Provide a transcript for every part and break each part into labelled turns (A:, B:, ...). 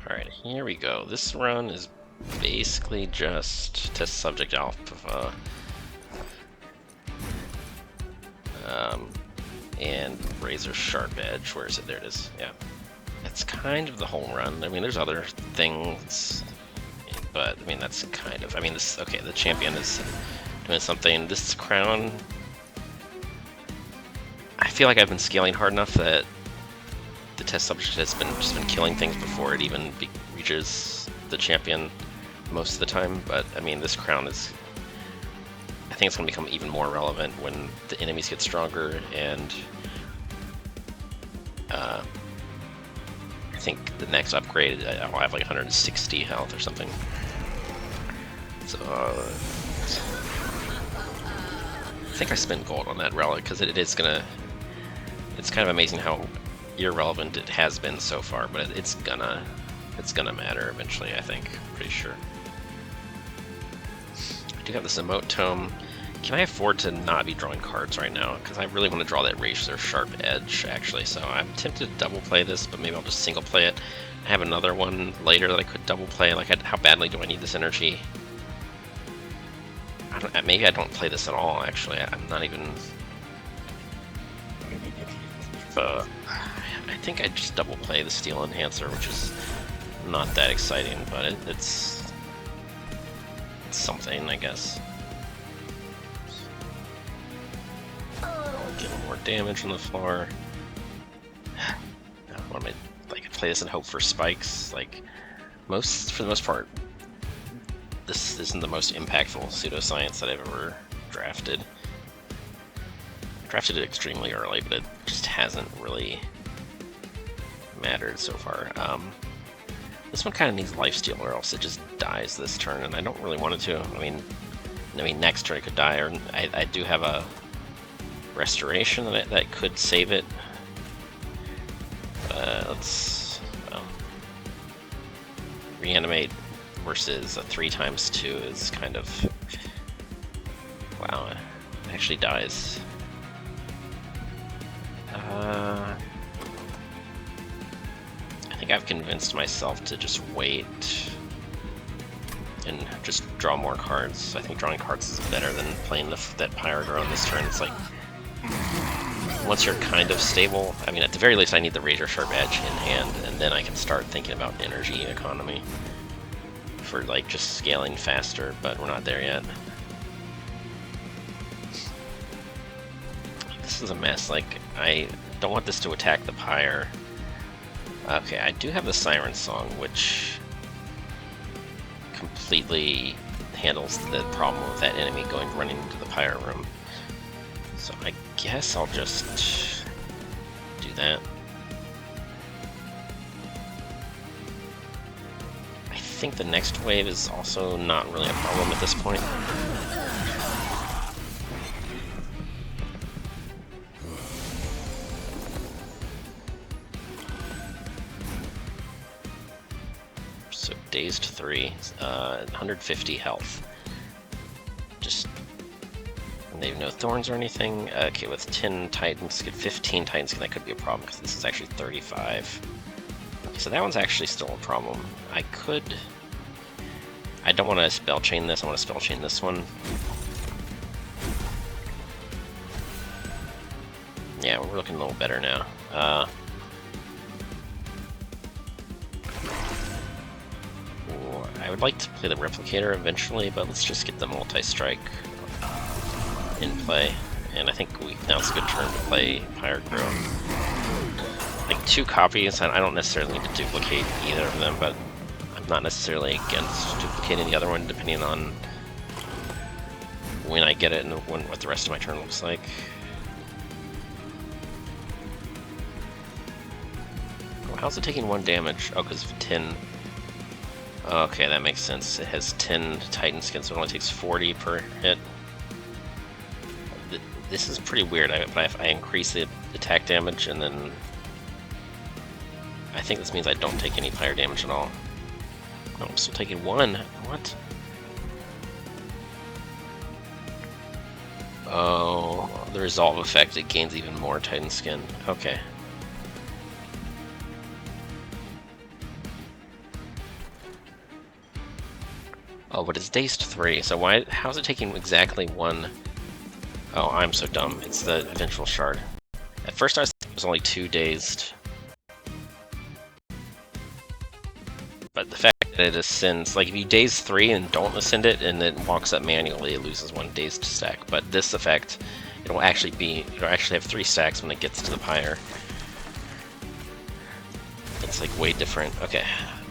A: Alright, here we go. This run is basically just test subject alpha and razor sharp edge. Where is it? There it is. Yeah. That's kind of the whole run. I mean, there's other things, but I mean, that's kind of. I mean, this. Okay, the champion is doing something. This crown. I feel like I've been scaling hard enough that the test subject has just been killing things before it even reaches the champion most of the time. But I mean, this crown is. I think it's going to become even more relevant when the enemies get stronger, and I think the next upgrade I'll have like 160 health or something. So I think I spent gold on that relic because it's gonna. It's kind of amazing how irrelevant it has been so far, but it's gonna matter eventually. I think, pretty sure. I do have this emote tome. Can I afford to not be drawing cards right now? Because I really want to draw that razor sharp edge, actually. So I'm tempted to double play this, but maybe I'll just single play it. I have another one later that I could double play. Like, how badly do I need this energy? Maybe I don't play this at all, actually. I'm not even... I think I just double play the Steel Enhancer, which is not that exciting, but it's something, I guess. Get more damage on the floor. What am I, like, play this and hope for spikes? Like, for the most part, this isn't the most impactful pseudoscience that I've ever drafted. I drafted it extremely early, but it just hasn't really mattered so far. This one kind of needs lifesteal, or else it just dies this turn, and I don't really want it to. I mean, next turn it could die, or I do have a restoration that could save it. Let's reanimate versus a 3x2 is kind of, wow, it actually dies. I think I've convinced myself to just wait and just draw more cards. I think drawing cards is better than playing that Pyre on this turn. It's like, once you're kind of stable, I mean, at the very least I need the razor sharp edge in hand, and then I can start thinking about energy economy for like just scaling faster, but we're not there yet. This is a mess. Like, I don't want this to attack the Pyre. Okay, I do have the Siren Song, which completely handles the problem of that enemy running into the Pyre room. So I guess I'll just do that. I think the next wave is also not really a problem at this point. So dazed 3, 150 health. Just, and they have no thorns or anything. Okay, with 10 Titans, get 15 Titans, that could be a problem because this is actually 35. Okay, so that one's actually still a problem. I don't want to spell chain this. I want to spell chain this one. Yeah, we're looking a little better now. I would like to play the Replicator eventually, but let's just get the multi-strike in play. And I think now's a good turn to play Pyre Grow. Like 2 copies, and I don't necessarily need to duplicate either of them, but I'm not necessarily against duplicating the other one, depending on when I get it and what the rest of my turn looks like. Oh, how's it taking 1 damage? Oh, because of 10. Okay, that makes sense. It has 10 Titan skins, so it only takes 40 per hit. This is pretty weird. I increase the attack damage, and then I think this means I don't take any Pyre damage at all. Oh, I'm still taking 1. What? Oh, the resolve effect, it gains even more Titan skin. Okay. Oh, but it's dazed 3, so why? How's it taking exactly one? Oh, I'm so dumb. It's the eventual shard. At first I was thinking it was only 2 dazed. But the fact that it ascends, like if you daze 3 and don't ascend it and it walks up manually, it loses 1 dazed stack. But this effect, it'll actually have 3 stacks when it gets to the pyre. It's like way different. Okay.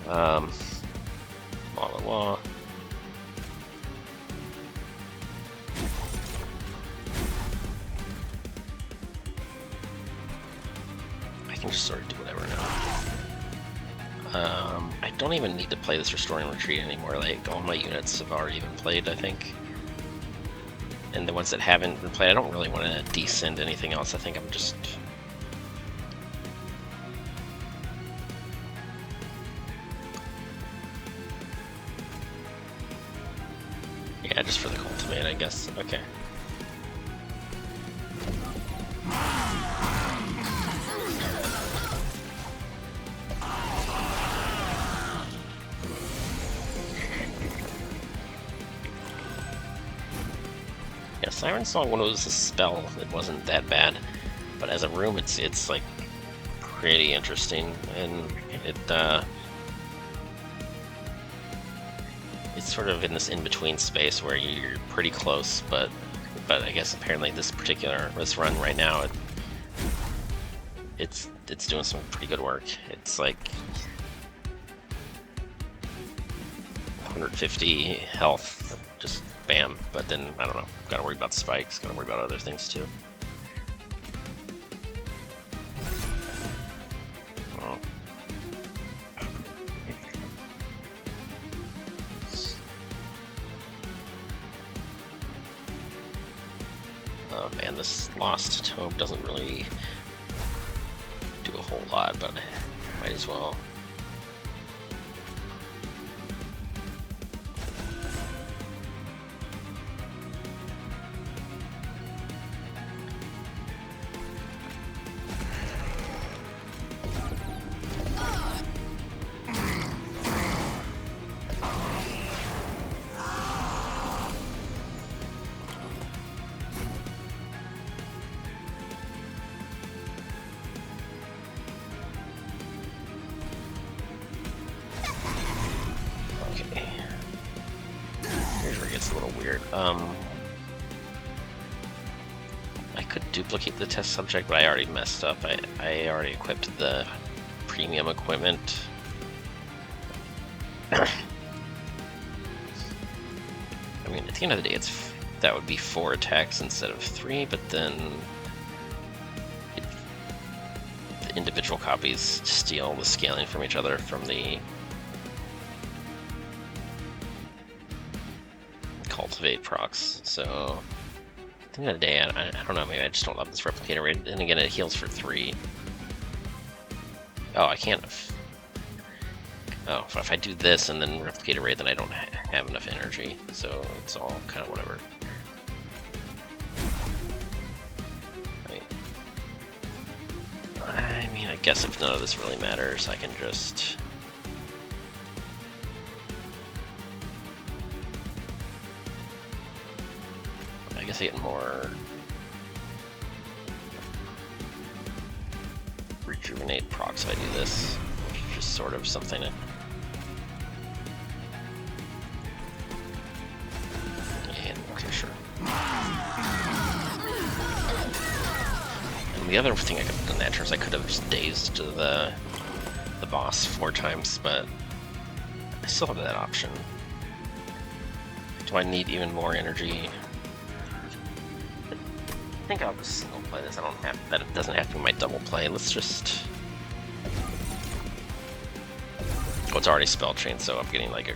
A: Blah blah blah. I can just sort of do whatever now. I don't even need to play this Restoring Retreat anymore. Like, all my units have already been played, I think. And the ones that haven't been played, I don't really want to descend anything else. I think I'm just... Yeah, just for the cultivate, I guess. Okay. Yeah, Siren Song, when it was a spell, it wasn't that bad. But as a room, it's like pretty interesting, and it's sort of in this in-between space where you're pretty close, but I guess apparently this run right now, it's doing some pretty good work. It's like 150 health, just bam. But then I don't know. Gotta worry about spikes. Gotta worry about other things too. Oh man, this Lost Tome doesn't really do a whole lot, but might as well. It's a little weird. I could duplicate the test subject, but I already messed up. I already equipped the premium equipment. I mean, at the end of the day, that would be 4 attacks instead of 3, but then the individual copies steal the scaling from each other from the cultivate procs, so at the end of the day, I don't know, maybe I just don't love this replicator rate. And again, it heals for 3. Oh, I can't. Oh, if I do this and then replicator rate, then I don't have enough energy, so it's all kind of whatever. I mean, I guess if none of this really matters, I can just... I guess I get more rejuvenate procs if I do this, which is just sort of something that... And, okay, sure. And the other thing I could have done that turn is I could have just dazed the boss 4 times, but I still have that option. Do I need even more energy? I think I'll just single play this. I don't have that. It doesn't have to be my double play. Let's just. Oh, it's already spell chain, so I'm getting like a.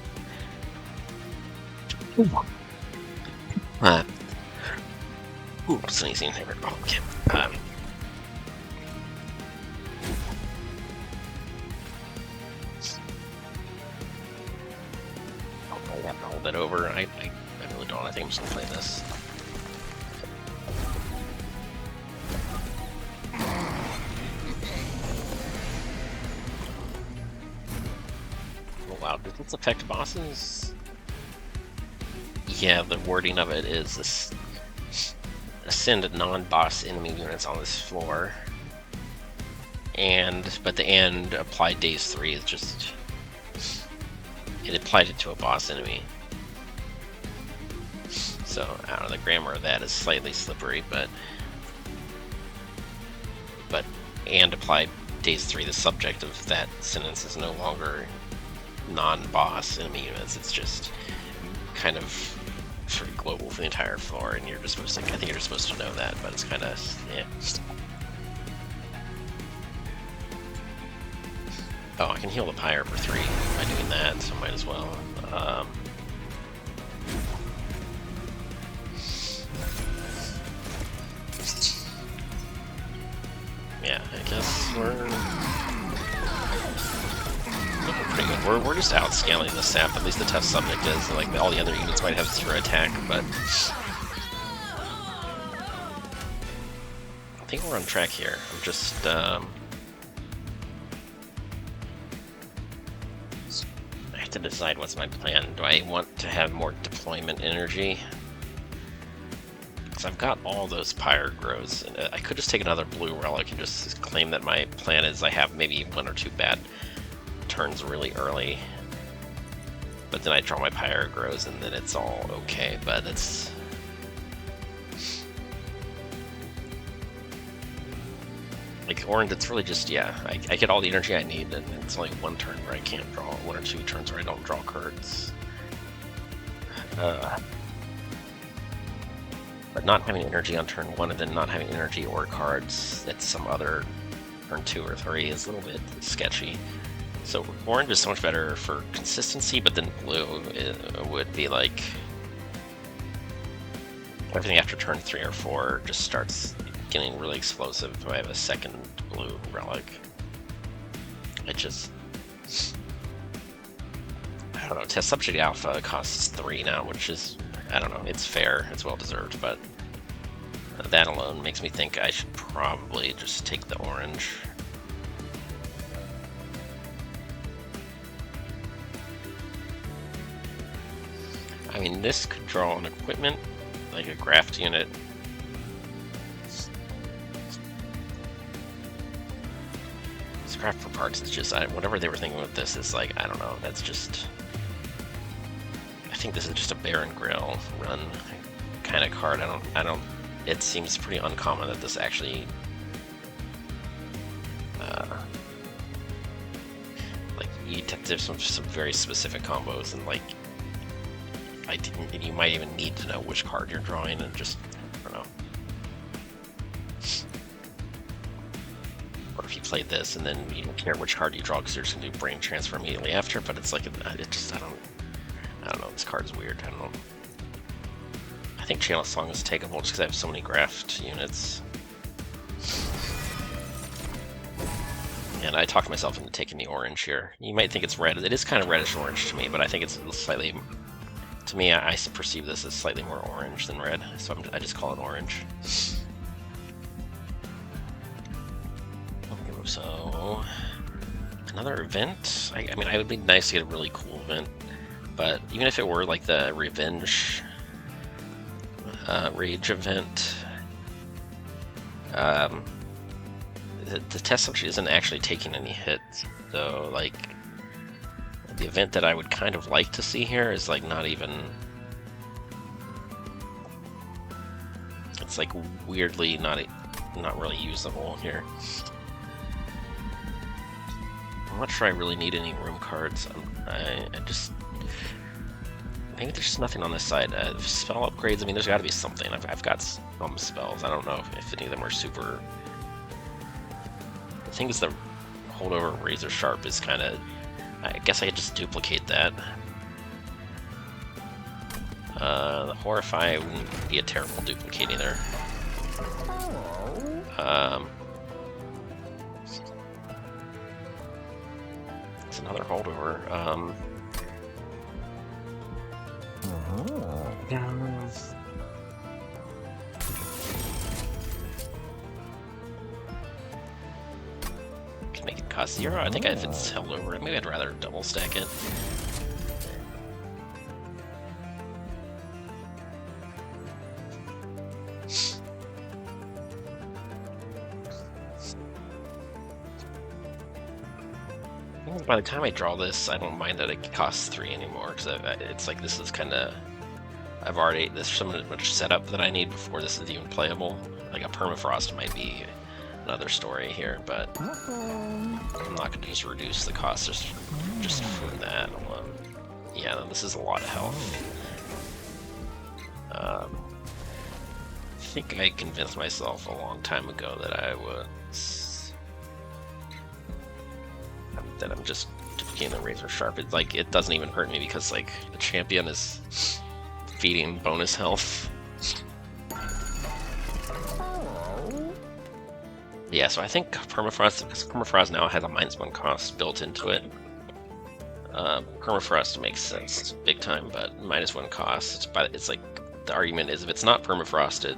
A: Ooh, sneezing. Oh, okay. I have to hold that over. I really don't. I think I'm just gonna play this. Wow, does this affect bosses? yeah, the wording of it is this: ascend non-boss enemy units on this floor. But the "and" applied days 3 is just, it applied it to a boss enemy. So I don't know, the grammar of that is slightly slippery, but "and" applied days 3, the subject of that sentence is no longer non-boss enemy units. It's just kind of sort of global for the entire floor, and you're just supposed to, I think you're just supposed to know that, but it's kind of, yeah. Oh, I can heal the pyre for 3 by doing that, so might as well. Yeah, I guess we're looking pretty good. We're just outscaling the sap, at least the test subject is. Like, all the other units might have 0 attack, but I think we're on track here. I'm just, I have to decide what's my plan. Do I want to have more deployment energy? Because I've got all those pyre grows, and I could just take another blue relic and just claim that my plan is I have maybe 1 or 2 bad turns really early, but then I draw my pyre grows and then it's all okay. But it's, like, orange, it's really just, yeah, I get all the energy I need, and it's only 1 turn where I can't draw, 1 or 2 turns where I don't draw cards. But not having energy on turn 1 and then not having energy or cards at some other turn 2 or 3 is a little bit sketchy. So orange is so much better for consistency, but then blue would be like, everything after turn 3 or 4 just starts getting really explosive if I have a second blue relic. It just, I don't know, test subject alpha costs 3 now, which is, I don't know, it's fair, it's well deserved, but that alone makes me think I should probably just take the orange. I mean, this could draw an equipment, like a graft unit. Scrap for parts is just, whatever they were thinking with this is like, I don't know, that's just, I think this is just a Baron Grill run kind of card. I don't, it seems pretty uncommon that this actually, like, you have to have some very specific combos, and like, you might even need to know which card you're drawing, and just, I don't know. Or if you played this and then you don't care which card you draw because you're just gonna do brain transfer immediately after, but it's like, it just, I don't know, this card's weird, I don't know. I think Siren Song is takeable just because I have so many graft units. And I talked myself into taking the orange here. You might think it's red. It is kind of reddish-orange to me, but I think it's slightly, to me, I perceive this as slightly more orange than red, so I just call it orange. So, another event? I mean, it would be nice to get a really cool event, but even if it were like the Revenge Rage event, the test subject isn't actually taking any hits, so like, the event that I would kind of like to see here is like not even, it's like weirdly not really usable here. I'm not sure I really need any room cards. I just, maybe there's just nothing on this side. Spell upgrades, I mean, there's got to be something. I've got some spells. I don't know if any of them are super. The thing is, the holdover Razor Sharp is kind of, I guess I could just duplicate that. The Horrifying wouldn't be a terrible duplicate either. It's another holdover. Can make it cost 0. I think if it's held over, maybe I'd rather double stack it. By the time I draw this, I don't mind that it costs 3 anymore, because it's like this is kind of... there's so much setup that I need before this is even playable. Like a permafrost might be another story here, but I'm not going to just reduce the cost just from that alone. Yeah, this is a lot of health. I think I convinced myself a long time ago that I'm just duplicating the razor sharp. It's like it doesn't even hurt me because like the champion is feeding bonus health. Yeah, so I think permafrost now has a -1 cost built into it. Permafrost makes sense big time, but -1 cost. It's like the argument is if it's not permafrosted.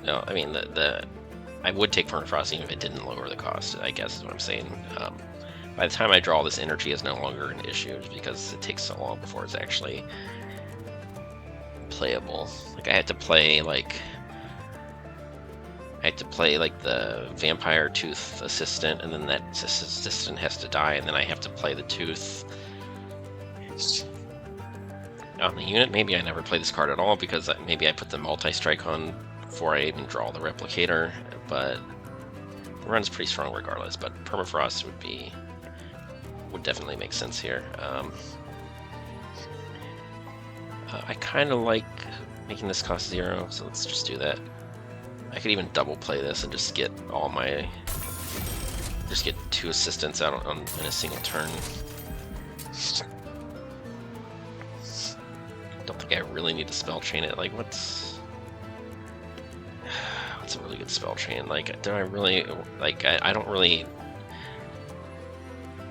A: No, I mean I would take permafrost even if it didn't lower the cost. I guess is what I'm saying. By the time I draw, this energy is no longer an issue because it takes so long before it's actually playable. Like I had to play like the Vampire Tooth assistant, and then that assistant has to die, and then I have to play the Tooth on the unit. Maybe I never play this card at all because maybe I put the multi-strike on before I even draw the replicator, but the run's pretty strong regardless. But permafrost would definitely make sense here. I kind of like making this cost 0, so let's just do that. I could even double play this and just get just get 2 assistants out in a single turn. Don't think I really need to spell chain it. Like what's a really good spell chain? Like do I really like I don't really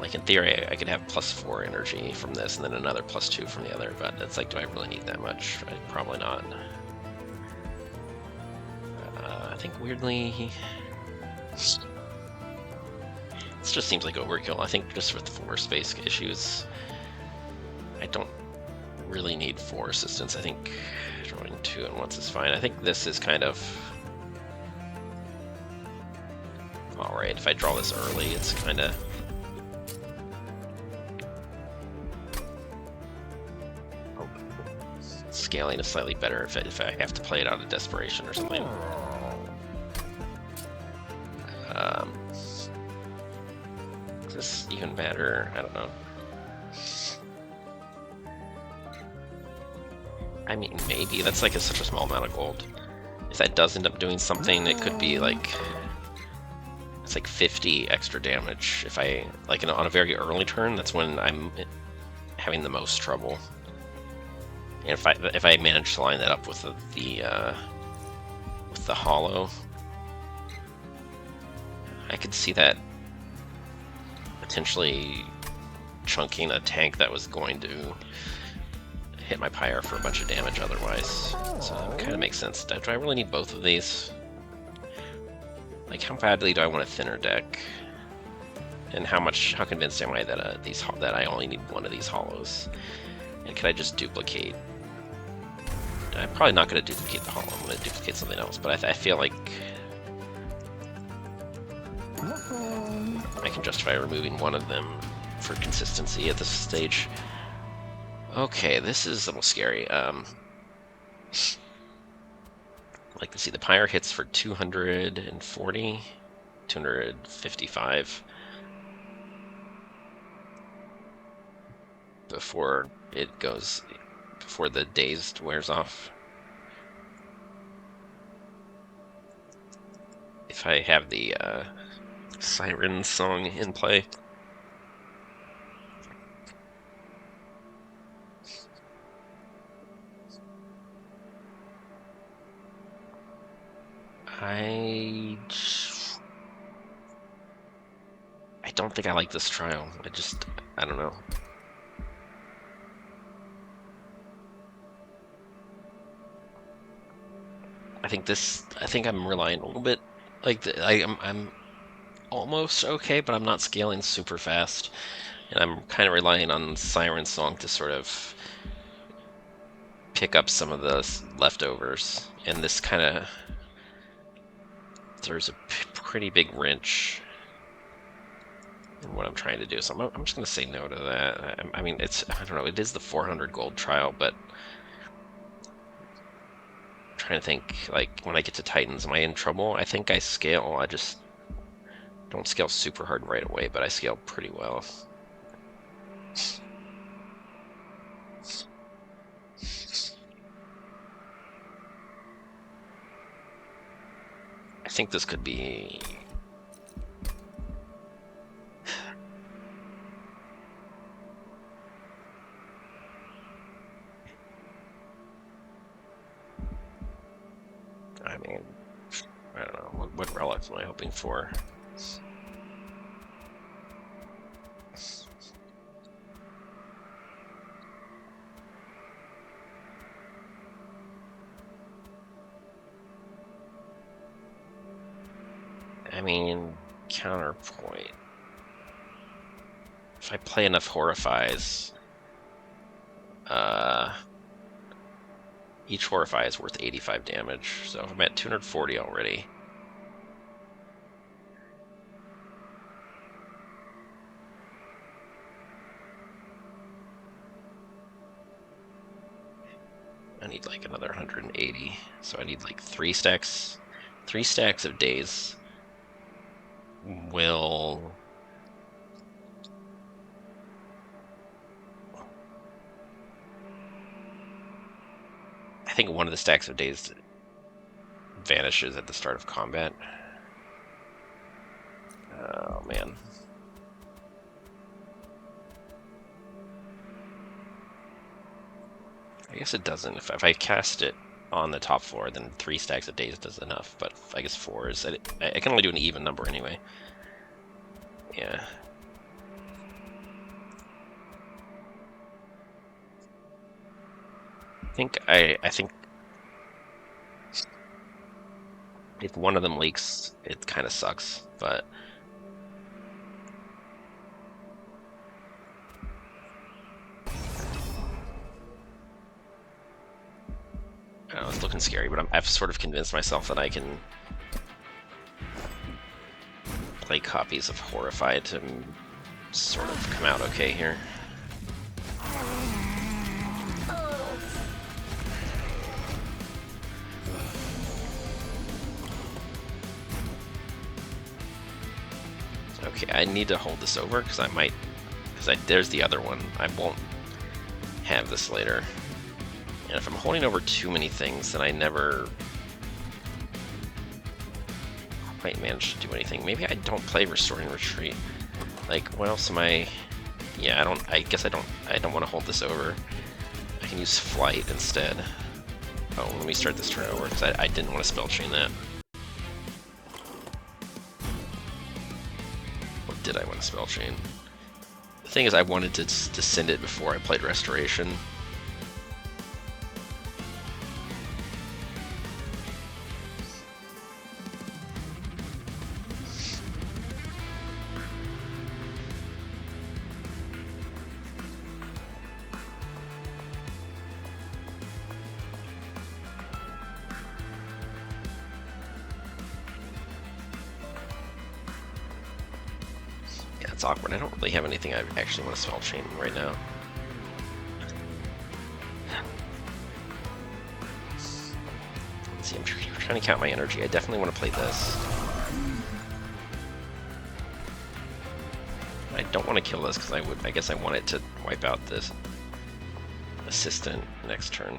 A: like in theory I could have +4 energy from this and then another +2 from the other, but it's like do I really need that much? Probably not. I think weirdly this just seems like overkill. I think just with 4 space issues I don't really need 4 assistants. I think drawing 2 at once is fine. I think this is kind of alright. If I draw this early, it's kind of scaling is slightly better if I have to play it out of desperation or something. Is this even better? I don't know. I mean, maybe. That's like such a small amount of gold. If that does end up doing something, it could be like... It's like 50 extra damage. If I... Like on a very early turn, that's when I'm having the most trouble. And if I manage to line that up with the hollow, I could see that potentially chunking a tank that was going to hit my pyre for a bunch of damage otherwise. So it kind of makes sense. Do I really need both of these? Like, how badly do I want a thinner deck? And how convinced am I that that I only need one of these hollows? And can I just duplicate? I'm probably not going to duplicate the hollow. I'm going to duplicate something else. But I feel like I can justify removing one of them for consistency at this stage. Okay, this is a little scary. I'd like to see the pyre hits for 240, 255 before the dazed wears off. If I have the Siren Song in play. I don't think I like this trial. I don't know. I think I'm relying a little bit, like, I'm almost okay, but I'm not scaling super fast. And I'm kind of relying on Siren Song to sort of pick up some of the leftovers. And this kind of... There's a pretty big wrench I'm trying to do. So I'm just gonna say no to that. I mean, I don't know. It is the 400 gold trial, but I'm trying to think. Like when I get to Titans, am I in trouble? I think I scale. I just don't scale super hard right away, but I scale pretty well. I think this could be. I mean, I don't know. What relics am I hoping for? I mean, counterpoint. If I play enough Horrifies, each Horrify is worth 85 damage, so I'm at 240 already. I need like another 180, so I need like 3 stacks. 3 stacks of days will... I think one of the stacks of days vanishes at the start of combat. Oh man. I guess it doesn't. If I cast it on the top floor, then 3 stacks of days does enough, but I guess 4 is... I can only do an even number anyway. Yeah. I think if one of them leaks, it kind of sucks, but I don't know, it's looking scary, but I've sort of convinced myself that I can play copies of Horrified to sort of come out okay here. Okay, I need to hold this over because I might, there's the other one. I won't have this later. And if I'm holding over too many things, then I never quite manage to do anything. Maybe I don't play Restoring Retreat. Like, what else am I? Yeah, I guess I don't want to hold this over. I can use Flight instead. Oh, let me start this turn over because I didn't want to spell chain that. What did I want to spell chain? The thing is, I wanted to send it before I played Restoration. It's awkward. I don't really have anything I actually want to spell chain right now. Let's see, I'm trying to count my energy. I definitely want to play this. I don't want to kill this because I guess I want it to wipe out this assistant next turn.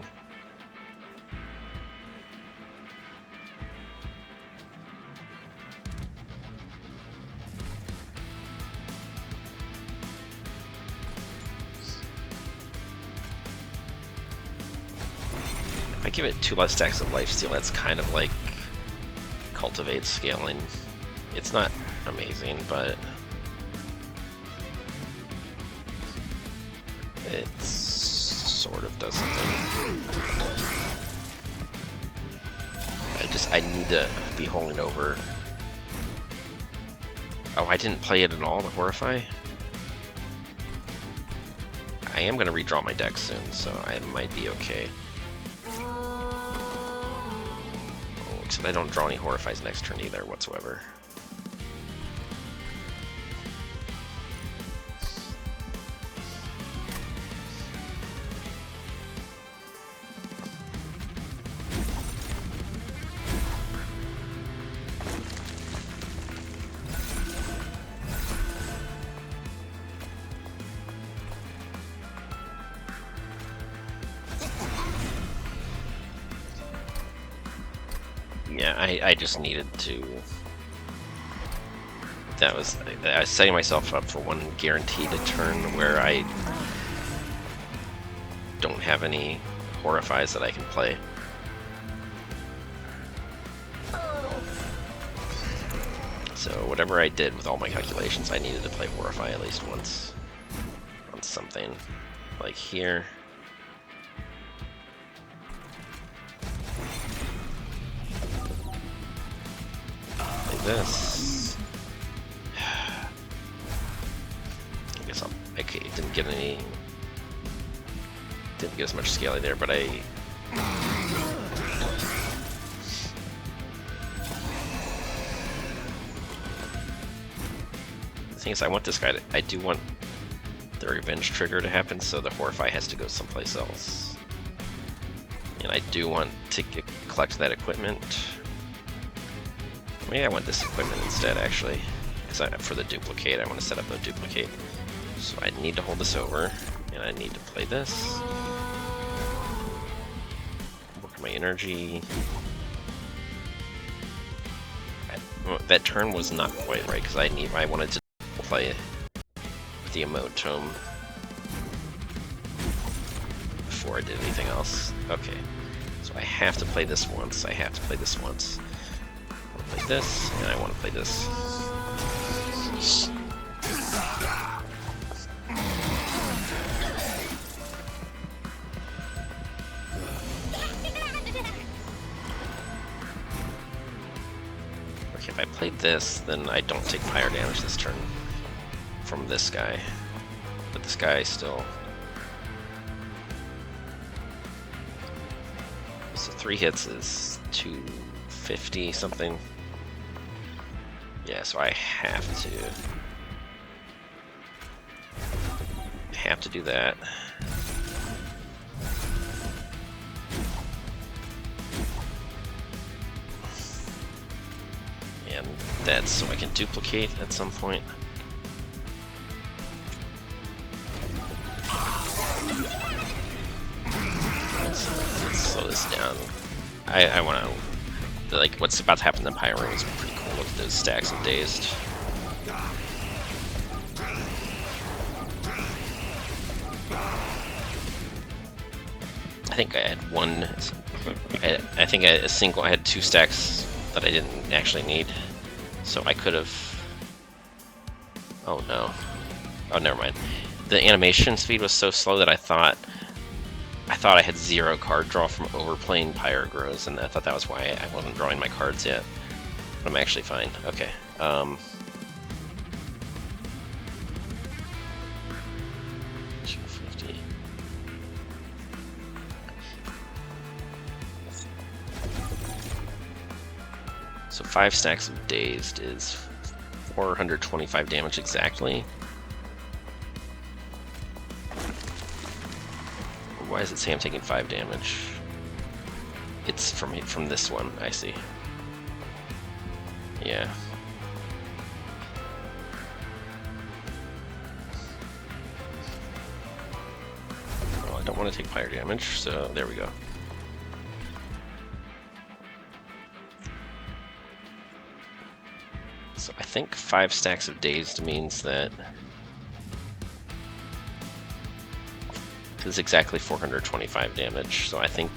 A: I give it 2 less stacks of lifesteal. That's kind of like cultivate scaling. It's not amazing, but it sort of does something. I need to be holding over. Oh, I didn't play it at all, the Horrify? I am going to redraw my deck soon, so I might be okay. Except I don't draw any Horrifies next turn either whatsoever. Yeah, I just needed to... I was setting myself up for one guaranteed turn where I don't have any Horrifies that I can play. So whatever I did with all my calculations, I needed to play Horrify at least once on something. Like here. Like this. I guess okay, didn't get as much scaling there, but the thing is, I want this guy to, I do want the revenge trigger to happen, so the Horrify has to go someplace else. And I do want to collect that equipment. Maybe I want this equipment instead, actually. Because for the duplicate, I want to set up a duplicate. So I need to hold this over, and I need to play this. Work my energy. That turn was not quite right, because I wanted to play the emote tome before I did anything else. Okay, so I have to play this once. I want to play this, and I want to play this. Okay, if I played this, then I don't take fire damage this turn from this guy. But this guy still... So 3 hits is 250 something. Yeah, so I have to do that. And that's so I can duplicate at some point. Let's slow this down. I want to, like, what's about to happen in the Pyro is pretty cool. Look at those stacks of Dazed. I think I had one. I think I had 2 stacks that I didn't actually need, so I could have. Oh no! Oh, never mind. The animation speed was so slow that I thought I had 0 card draw from overplaying Pyrogrows, and I thought that was why I wasn't drawing my cards yet. But I'm actually fine. Okay. So 5 stacks of Dazed is 425 damage exactly. Why does it say I'm taking 5 damage? It's from this one, I see. Yeah. Well, I don't want to take fire damage, so there we go. So I think 5 stacks of Dazed means that it's exactly 425 damage. So I think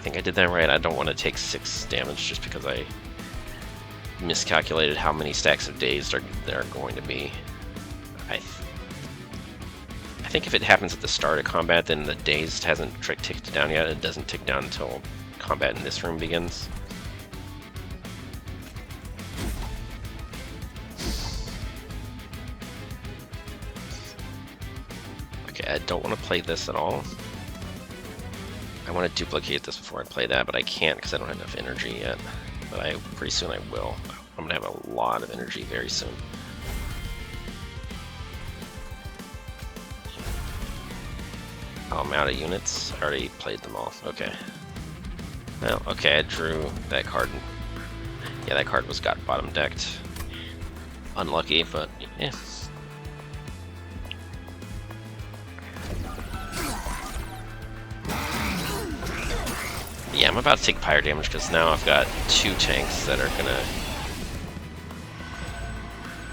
A: I did that right. I don't want to take 6 damage just because I miscalculated how many stacks of Dazed there are going to be. I think if it happens at the start of combat, then the Dazed hasn't ticked down yet. It doesn't tick down until combat in this room begins. I don't want to play this at all. I want to duplicate this before I play that, but I can't because I don't have enough energy yet. But pretty soon I will. I'm going to have a lot of energy very soon. Oh, I'm out of units. I already played them all. Okay. Well, okay, I drew that card. Yeah, that card got bottom decked. Unlucky, but yeah. Yeah, I'm about to take pyre damage because now I've got 2 tanks that are gonna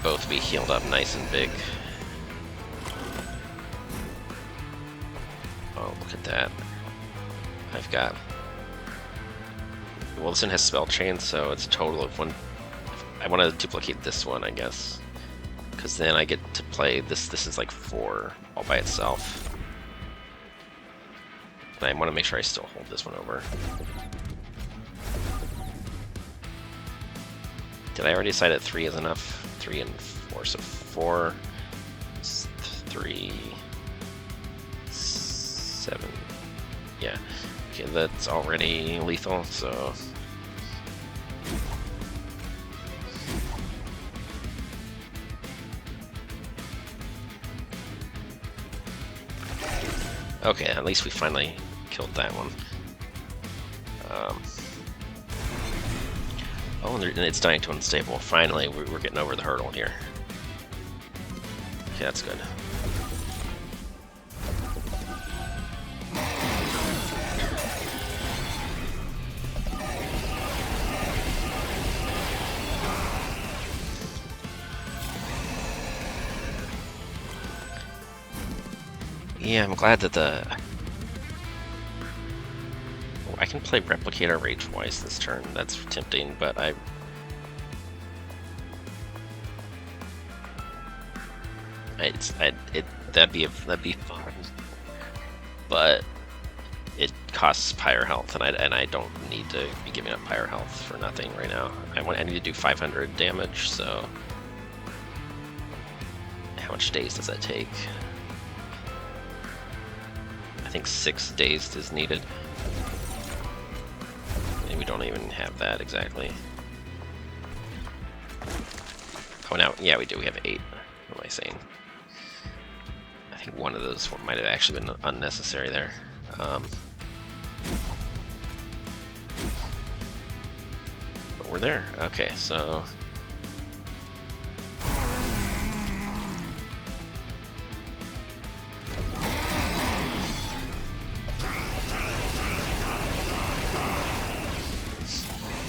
A: both be healed up nice and big. Oh, look at that. I've got... Well, this one has spell chain, so it's a total of 1... I want to duplicate this one, I guess. Because then I get to play this. This is like 4 all by itself. And I want to make sure I still hold this one over. Did I already decide that 3 is enough? 3 and 4, so 4, 3, 7. Yeah. Okay, that's already lethal, so... Okay, at least we finally killed that one. Oh, and it's dying to unstable. Finally, we're getting over the hurdle here. Okay, that's good. Yeah, I'm glad that the... Oh, I can play Replicator Rage twice this turn. That's tempting, but that'd be fun. But it costs pyre health, and I don't need to be giving up pyre health for nothing right now. I need to do 500 damage, so how much days does that take? I think 6 days is needed. And we don't even have that exactly. Oh, now, yeah, we do. We have 8. What am I saying? I think one of those might have actually been unnecessary there. But we're there. Okay, so...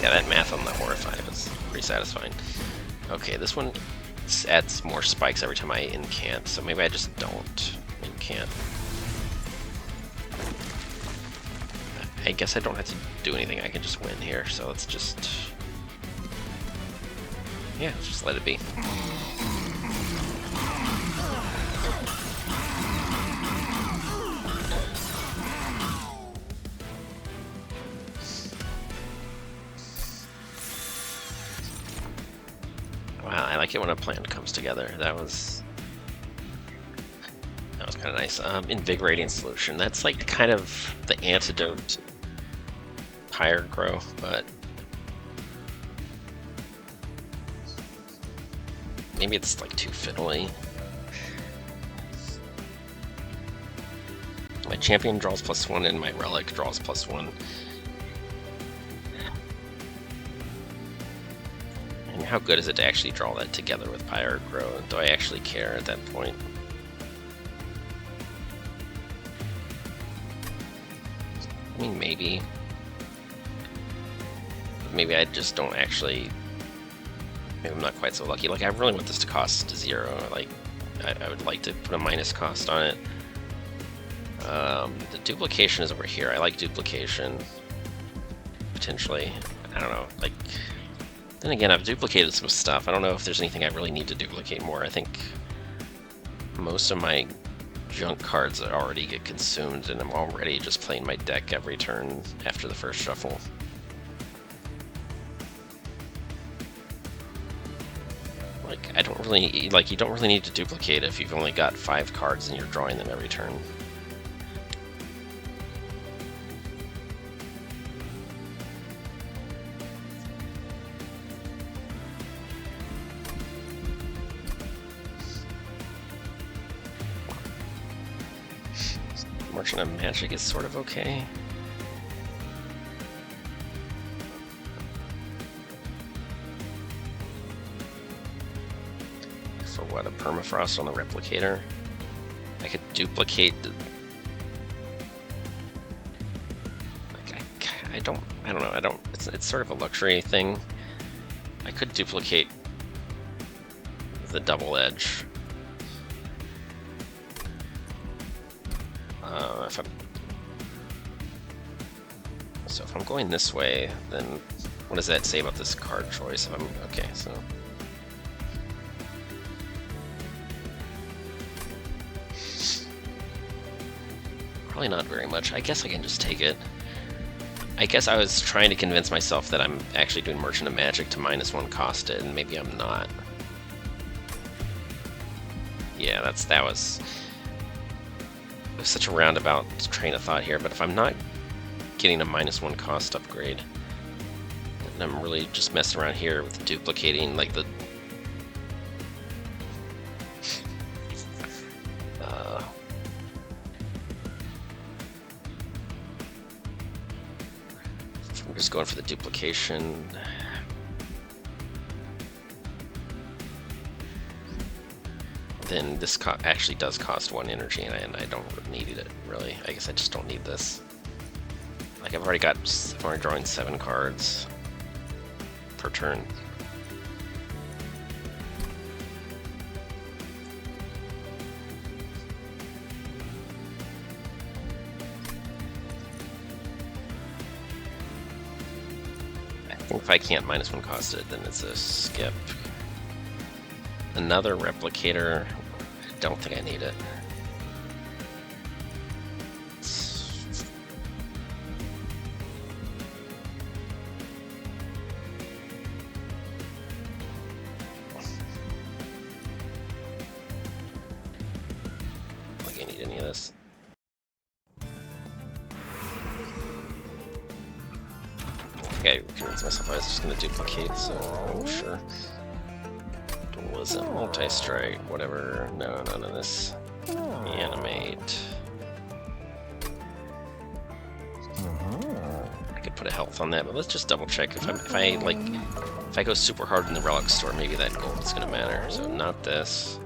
A: Yeah, that math on the Horrifying is pretty satisfying. Okay, this one adds more spikes every time I incant, so maybe I just don't incant. I guess I don't have to do anything, I can just win here, so let's just... Yeah, let's just let it be. Wow, I like it when a plan comes together. That was kind of nice. Invigorating Solution. That's like kind of the antidote to Pyre Grow, but maybe it's like too fiddly. My champion draws +1 and my relic draws +1. And how good is it to actually draw that together with Pyre Grow? Do I actually care at that point? I mean, maybe. Maybe I just don't actually... Maybe I'm not quite so lucky. Like, I really want this to cost 0. Like, I would like to put a minus cost on it. The duplication is over here. I like duplication. Potentially. I don't know. Like, then again, I've duplicated some stuff. I don't know if there's anything I really need to duplicate more. I think most of my junk cards already get consumed, and I'm already just playing my deck every turn after the first shuffle. Like, I don't really, like, you don't really need to duplicate if you've only got 5 cards and you're drawing them every turn. Merchant of Magic is sort of okay. For what, a permafrost on the replicator? I could duplicate the... Like, I don't know. It's sort of a luxury thing. I could duplicate the double edge. If I'm going this way, then what does that say about this card choice? If I'm okay, so probably not very much. I guess I can just take it. I guess I was trying to convince myself that I'm actually doing Merchant of Magic to -1 cost it, and maybe I'm not. Yeah, it was such a roundabout train of thought here, but if I'm not getting a -1 cost upgrade, and I'm really just messing around here with duplicating like the I'm just going for the duplication. Then this actually does cost 1 energy, and I don't need it, really. I guess I just don't need this. Like, I'm already drawing 7 cards per turn. I think if I can't -1 cost it, then it's a skip. Another replicator. I don't think I need it. Like I need any of this. I convinced myself I was just gonna duplicate, so sure. Dualism, multi-strike, whatever. No, none of this. Animate. I could put a health on that, but let's just double check. If I go super hard in the relic store, maybe that gold is gonna matter. So not this.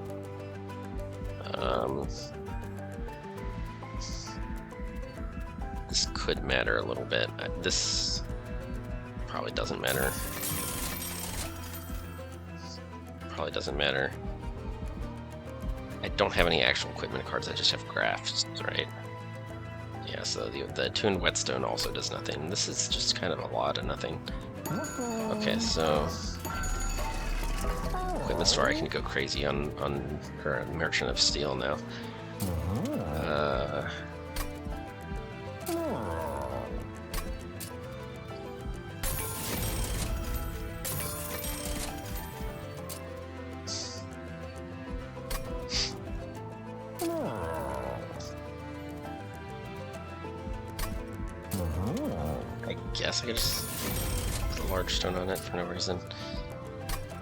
A: This could matter a little bit. This probably doesn't matter. Probably doesn't matter. I don't have any actual equipment cards, I just have graphs, right? Yeah, so the tuned whetstone also does nothing. This is just kind of a lot of nothing. Okay, so equipment store, I can go crazy on her Merchant of Steel now. I guess I could just put a large stone on it for no reason.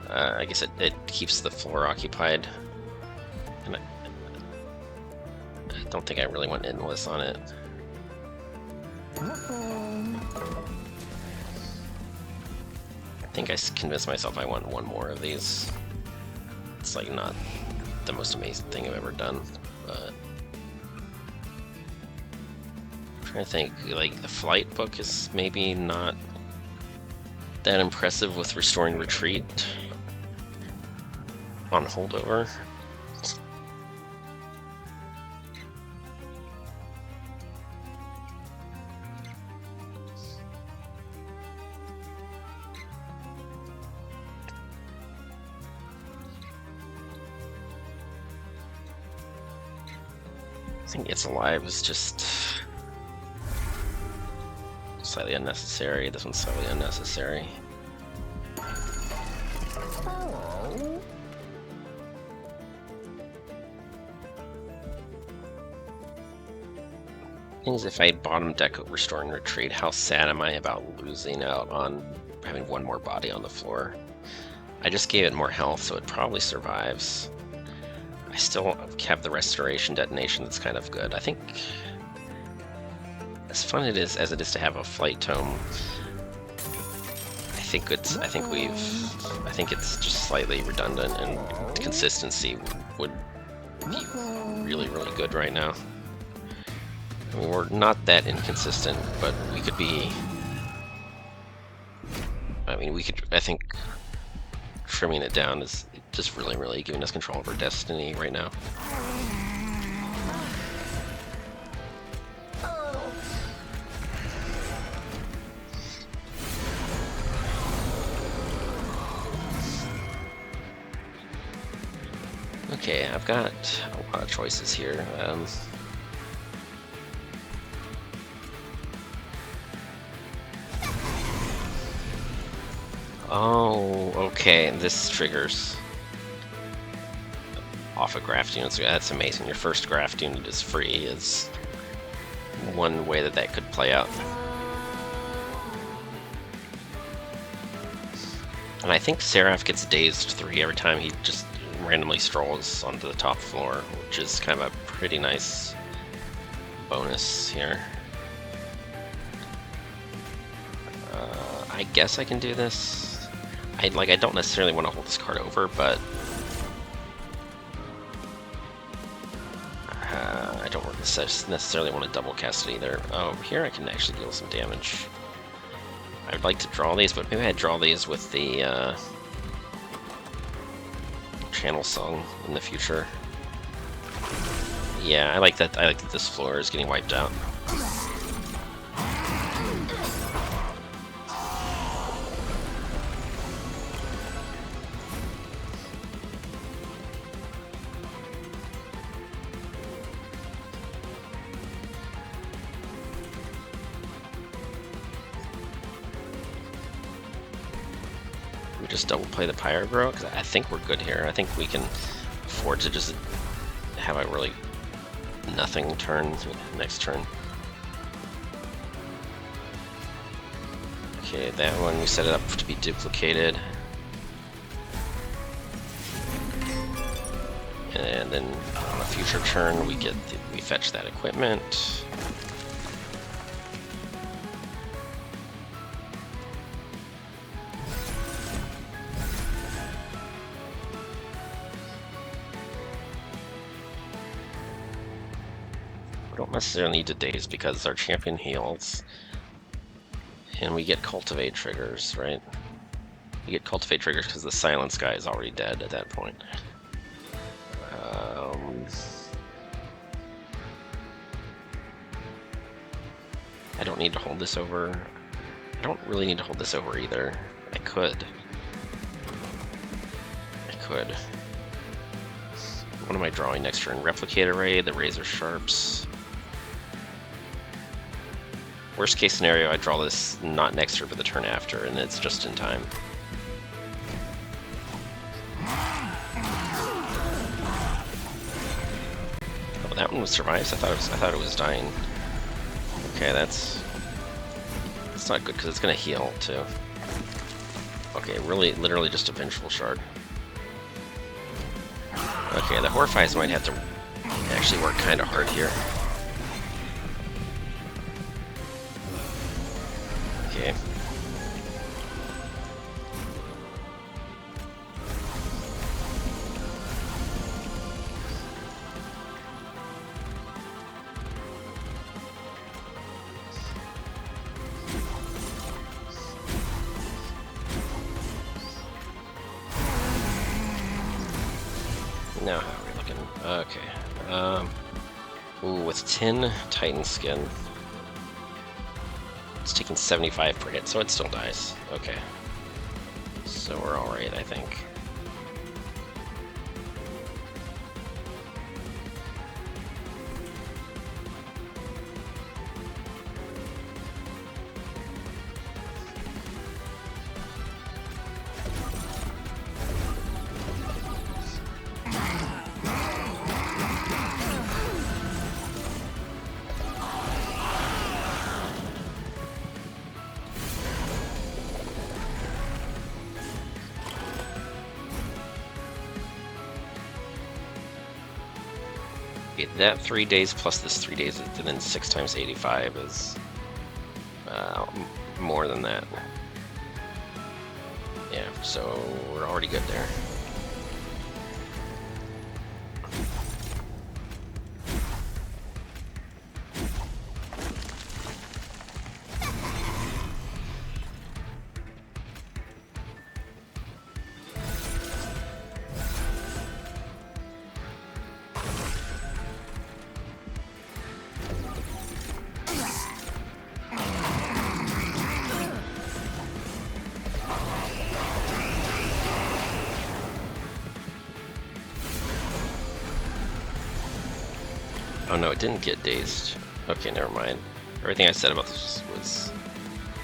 A: I guess it keeps the floor occupied. And I don't think I really want endless on it. I think I convinced myself I want 1 more of these. It's like not the most amazing thing I've ever done, but I'm trying to think, like the flight book is maybe not that impressive with restoring retreat on holdover. I think It's Alive is just slightly unnecessary. This one's slightly unnecessary. Things if I bottom deck Restoring Retreat, how sad am I about losing out on having 1 more body on the floor? I just gave it more health, so it probably survives. I still have the Restoration Detonation that's kind of good. I think, as fun as it is to have a Flight Tome, I think it's just slightly redundant, and consistency would be really, really good right now. I mean, we're not that inconsistent, but we could be I mean, we could, I think trimming it down is just really giving us control over destiny right now. Okay, I've got a lot of choices here. Oh, okay, this triggers off a graft unit. So that's amazing. Your first graft unit is free is one way that could play out. And I think Seraph gets dazed 3 every time he just randomly strolls onto the top floor, which is kind of a pretty nice bonus here. I guess I can do this. I don't necessarily want to hold this card over, but I don't necessarily want to double cast it either. Oh, here I can actually deal some damage. I'd like to draw these, but maybe I'd draw these with the Channel Song in the future. Yeah, I like that. I like that this floor is getting wiped out. We just double play the Pyro, because I think we're good here. I think we can afford to just have a really nothing turn next turn. Okay, that one we set it up to be duplicated. And then on a future turn we fetch that equipment. We don't necessarily need to daze because our champion heals. And we get cultivate triggers, right? We get cultivate triggers because the silence guy is already dead at that point. I don't need to hold this over. I don't really need to hold this over either. I could. What am I drawing next turn? Replicate Array, the Razor Sharps. Worst case scenario, I draw this not next turn, but the turn after, and it's just in time. Oh, that one survives. I thought it was dying. Okay, that's not good because it's gonna heal too. Okay, literally just a Vengeful Shard. Okay, the Horrifying might have to actually work kind of hard here. Okay. Now how are we looking? Okay. Ooh, with 10 Titan Skin. It's taking 75 per hit, so it still dies. Okay. So we're alright, I think. Okay, that 3 days plus this 3 days, and then 6 times 85 is more than that. Yeah, so we're already good there. Oh no, it didn't get dazed. Okay, never mind. Everything I said about this was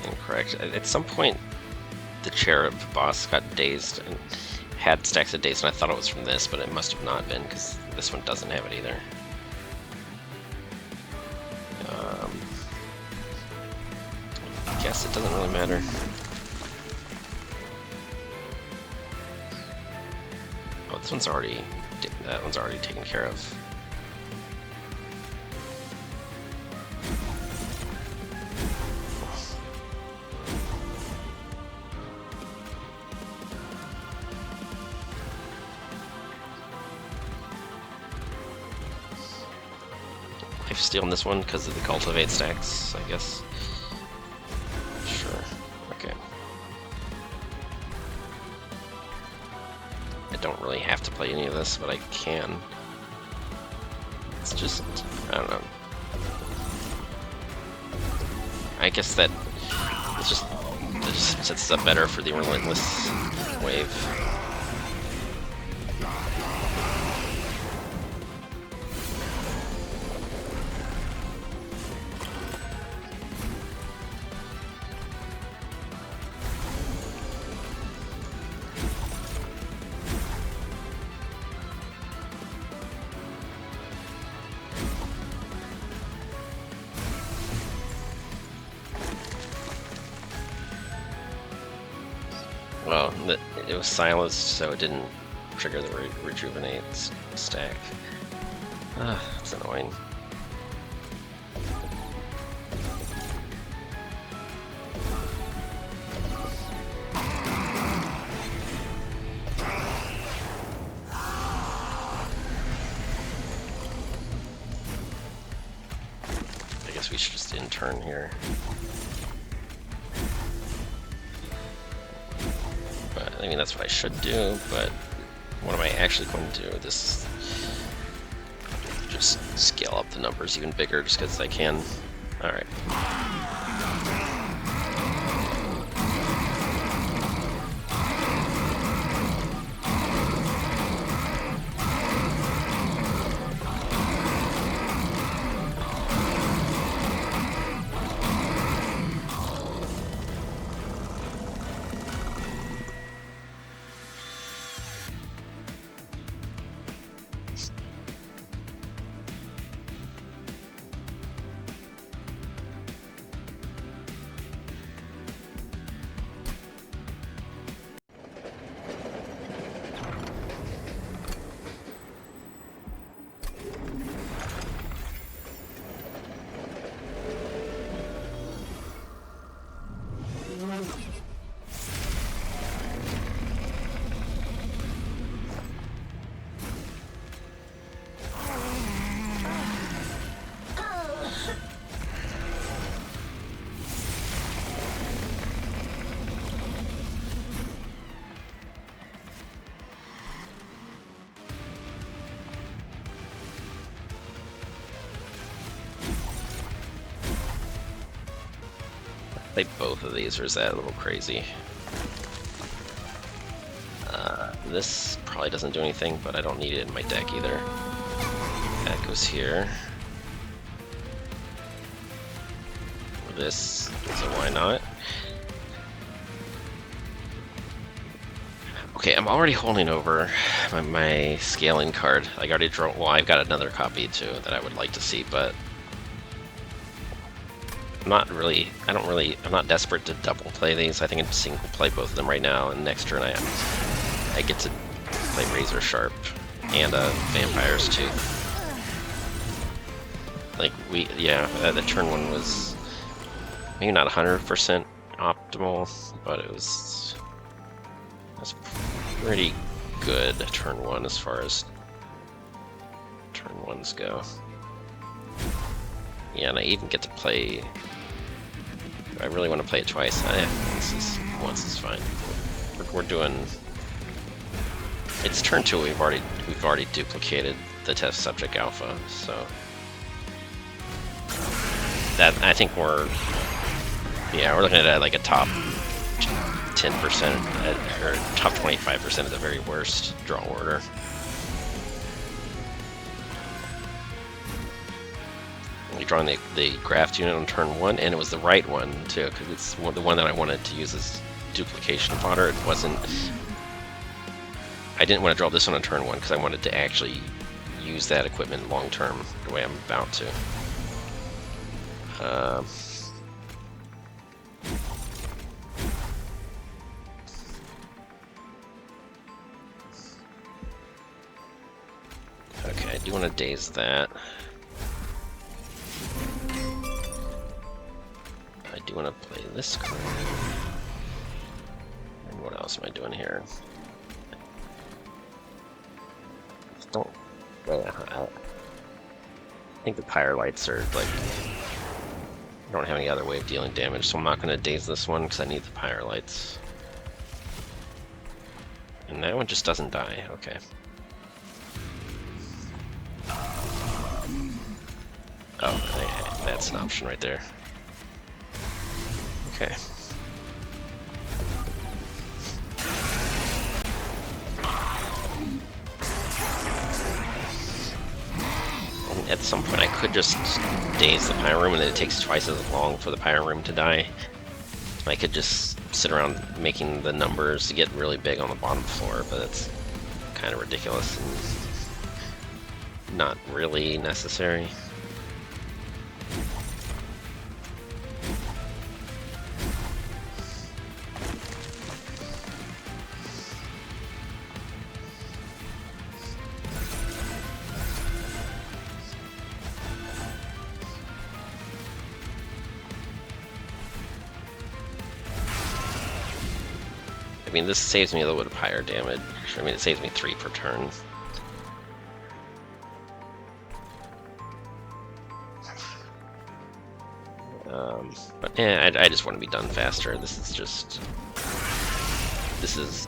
A: incorrect. At some point, the cherub boss got dazed and had stacks of dazed, and I thought it was from this, but it must have not been, because this one doesn't have it either. I guess it doesn't really matter. Oh, this one's already... that one's already taken care of. Lifesteal on this one because of the cultivate stacks, I guess. Sure. Okay. I don't really have to play any of this, but I can. It's just, I don't know. I guess that it's just sets up better for the relentless wave. Well, it was silenced, so it didn't trigger the rejuvenate stack. That's annoying. I guess we should just in-turn here. I mean, that's what I should do, but what am I actually going to do? This just scale up the numbers even bigger just because I can. Alright. Play both of these, or is that a little crazy? This probably doesn't do anything, but I don't need it in my deck either. That goes here. This, so why not? Okay, I'm already holding over my scaling card. I already drew. Well, I've got another copy too that I would like to see, but I'm not desperate to double play these. I think I'm single play both of them right now, and next turn I get to play Razor Sharp and Vampire's Tooth. Like, the turn one was maybe not 100% optimal, but that's pretty good turn one as far as turn ones go. Yeah, and I even get to play. I really want to play it twice. Once is fine. We're doing. It's turn two. We've already duplicated the test subject alpha, so that I think we're looking at like a top 10% or top 25% at the very worst draw order. You're drawing the graft unit on turn 1, and it was the right one too, because it's the one that I wanted to use as duplication fodder. It wasn't. I didn't want to draw this one on turn 1 because I wanted to actually use that equipment long term the way I'm about to. Okay, I do want to daze that. I do want to play this card. And what else am I doing here? Don't. I think the Pyre Lights are like. I don't have any other way of dealing damage, so I'm not going to daze this one because I need the Pyre Lights. And that one just doesn't die. Okay. Oh, that's an option right there. Okay. And at some point I could just daze the Pyre Room and then it takes twice as long for the Pyre Room to die. I could just sit around making the numbers to get really big on the bottom floor, but it's kind of ridiculous and not really necessary. I mean, this saves me a little bit of Pyre damage. I mean, it saves me 3 per turn. But yeah, I just want to be done faster. This is just... This is...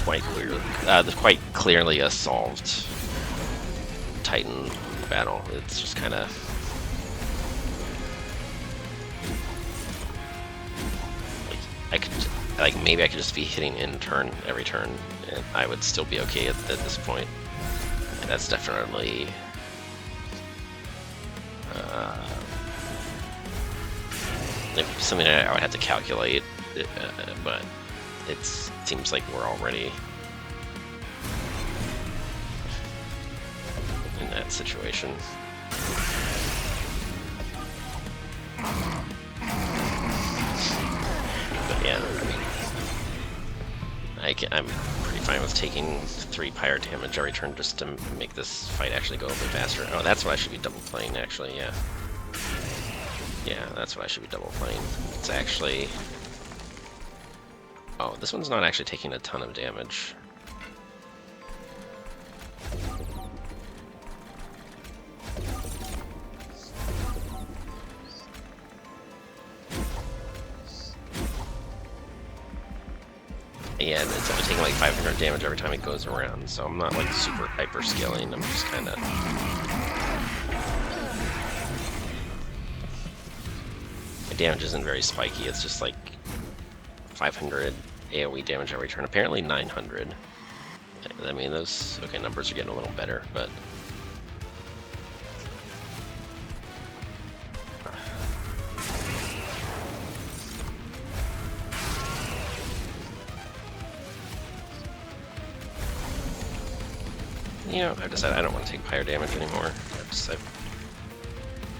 A: quite clearly a solved Titan battle. It's just kind of... maybe I could just be hitting in turn every turn, and I would still be okay at this point. And that's definitely something I would have to calculate, but it seems like we're already in that situation. Yeah, I mean, I'm pretty fine with taking 3 Pyre damage every turn just to make this fight actually go a bit faster. Oh, that's what I should be double playing, actually, yeah. Yeah, that's what I should be double playing. It's actually... Oh, this one's not actually taking a ton of damage. Yeah, it's only taking like 500 damage every time it goes around, so I'm not like super hyper scaling. I'm just kind of... My damage isn't very spiky, it's just like 500 AoE damage every turn. Apparently 900. I mean, those numbers are getting a little better, but... You know, I've decided I don't want to take Pyre damage anymore.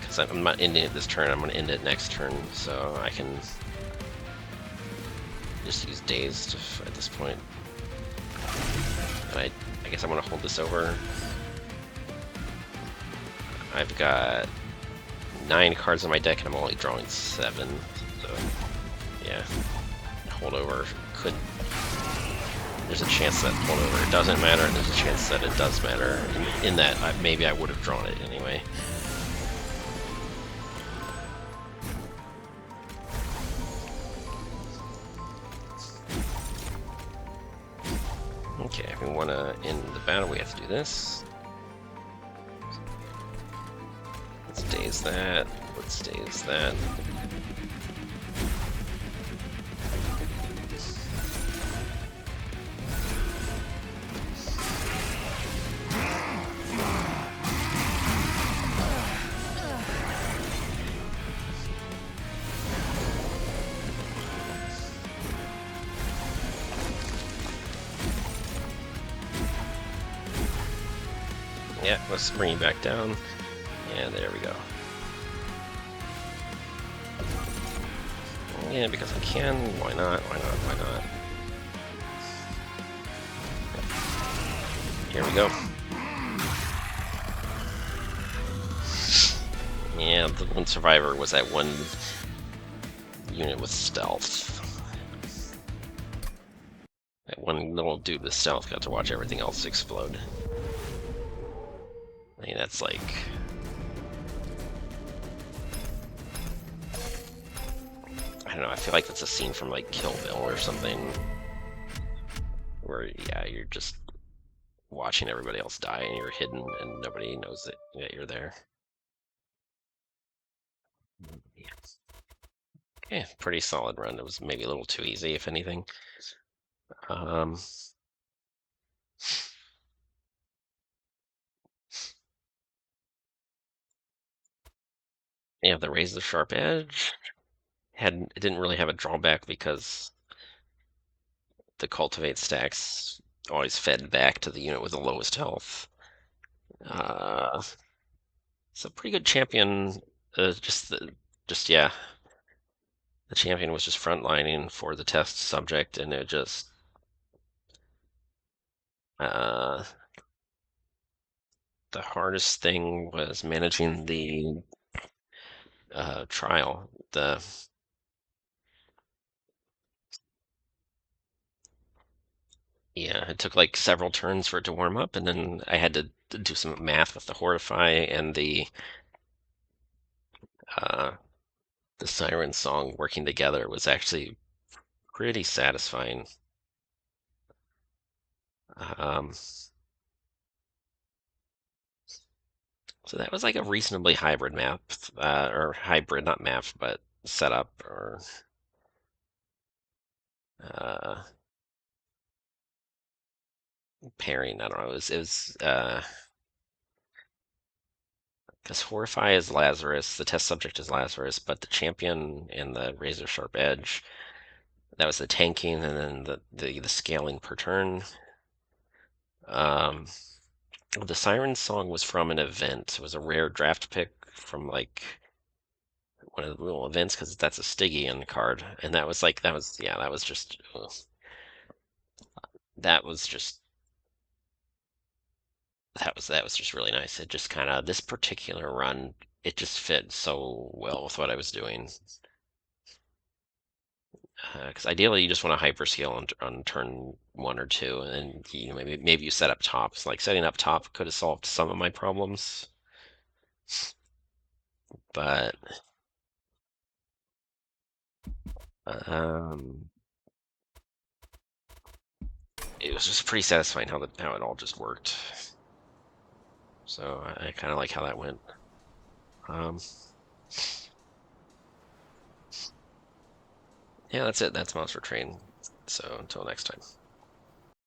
A: Because I'm not ending it this turn, I'm going to end it next turn, so I can just use Dazed at this point. And I guess I want to hold this over. I've got 9 cards in my deck and I'm only drawing 7, so yeah, holdover could... There's a chance that holdover doesn't matter, and there's a chance that it does matter. In that, maybe I would have drawn it anyway. Okay, if we want to end the battle, we have to do this. Let's daze that. Let's daze that. Yeah, let's bring you back down. And there we go. Yeah, because I can. Why not? Why not? Why not? Here we go. Yeah, the one survivor was that one unit with stealth. That one little dude with stealth got to watch everything else explode. I mean, that's like... I don't know, I feel like that's a scene from like Kill Bill or something. Where, yeah, you're just watching everybody else die and you're hidden and nobody knows that you're there. Yeah. Okay, pretty solid run. It was maybe a little too easy, if anything. Um, yeah, the Razor Sharp Edge it didn't really have a drawback because the Cultivate stacks always fed back to the unit with the lowest health. It's a pretty good champion. Yeah, the champion was just frontlining for the test subject, and it just uh, the hardest thing was managing the trial. Yeah, it took like several turns for it to warm up, and then I had to do some math with the Horrify and uh, the Siren Song working together was actually pretty satisfying. Um, so that was like a reasonably hybrid map, or hybrid, not map, but setup or uh, pairing. I don't know. It was because Horrify is Lazarus, the test subject is Lazarus, but the champion and the Razor Sharp Edge, that was the tanking, and then the scaling per turn. Um, the Siren Song was from an event. It was a rare draft pick from like one of the little events because that's a Stygian card, and that was just that was just that was just really nice. It just kind of this particular run, it just fit so well with what I was doing. Because ideally, you just want to hyperscale on turn 1 or 2, and you know, maybe you set up top. So like setting up top could have solved some of my problems, but um, it was just pretty satisfying how it all just worked. So I kind of like how that went. Um, yeah, that's it. That's Monster Train. So until next time.